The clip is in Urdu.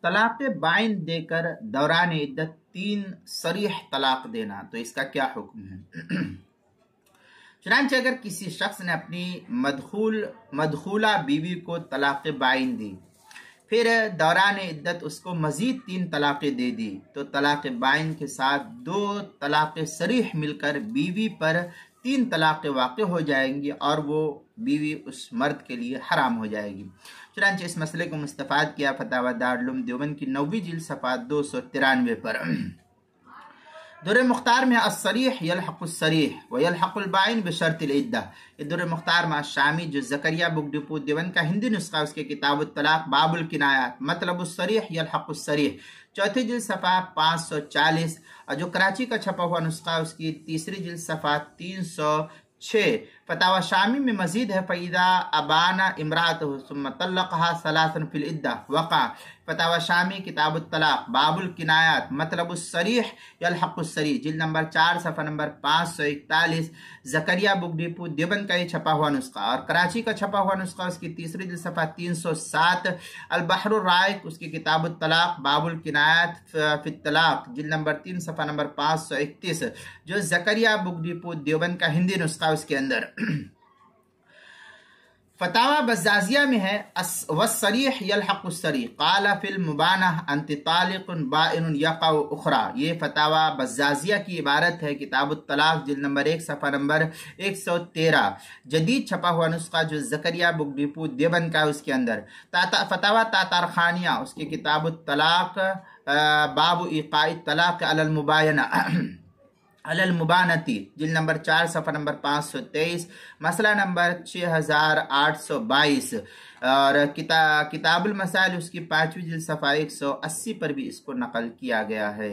طلاق بائن دے کر دوران عدت 3 صریح طلاق دینا، تو اس کا کیا حکم ہے؟ چنانچہ اگر کسی شخص نے اپنی مدخولہ بیوی کو طلاق بائن دی، پھر دوران عدت اس کو مزید 3 طلاقیں دے دی، تو طلاق بائن کے ساتھ 2 طلاق صریح مل کر بیوی پر 3 طلاقیں واقع ہو جائیں گی اور وہ بیوی اس مرد کے لیے حرام ہو جائے گی۔ چنانچہ اس مسئلے کو مستفاد کیا فتاوی دارالعلوم دیوبند کی 9ویں جلد صفحہ 293 پر۔ در مختار میں الصریح یلحق الصریح ویلحق البائن بشرط العدہ، یہ در مختار میں شامی جو زکریہ بک ڈپو دیوبند کا ہندی نسخہ، اس کے کتاب الطلاق باب الکنایات، مطلب الصریح یلحق الصریح، 4 جلد صفحہ 540، اور جو کراچی کا چھپا ہوا نسخہ اس کی 3 جلد صفحہ 306۔ فتاوی شامی میں مزید ہے فَإِذَا أَبَانَ امرأته ثم طلقها ثلاثا في العدة وقع۔ فتاوی شامی کتاب الطلاق باب الکنایات، مطلب الصریح یلحق الصریح، جلد نمبر 4 صفحہ نمبر 541، زکریہ بک ڈپو دیوبند کا یہ چھپا ہوا نسخہ، اور کراچی کا چھپا ہوا نسخہ اس کی 3 جلد صفحہ 307، البحر الرائق اس کی کتاب الطلاق باب الکنایات فی الطلاق، جلد نمبر 3 صفحہ نمبر 531، جو زکریہ بک ڈپو دیوبند کا ہندی نسخہ اس کے اندر۔ فتاوی بزازیہ میں ہے والصریح یلحق الصریح قال فی المبانہ انت طالق بائن یقع اخرى، یہ فتاوی بزازیہ کی عبارت ہے، کتاب الطلاق جلد نمبر 1 صفحہ نمبر 113، جدید چھپا ہوا نسخہ جو زکریہ بک ڈپو دیوبند کا اس کے اندر۔ فتاوی تاتارخانیہ اس کی کتاب الطلاق باب ایقاع الطلاق علی المبانتی، جلد نمبر 4 صفحہ نمبر 523، مسئلہ نمبر 6822، اور کتاب المسائل اس کی 5ویں جلد صفحہ 180 پر بھی اس کو نقل کیا گیا ہے۔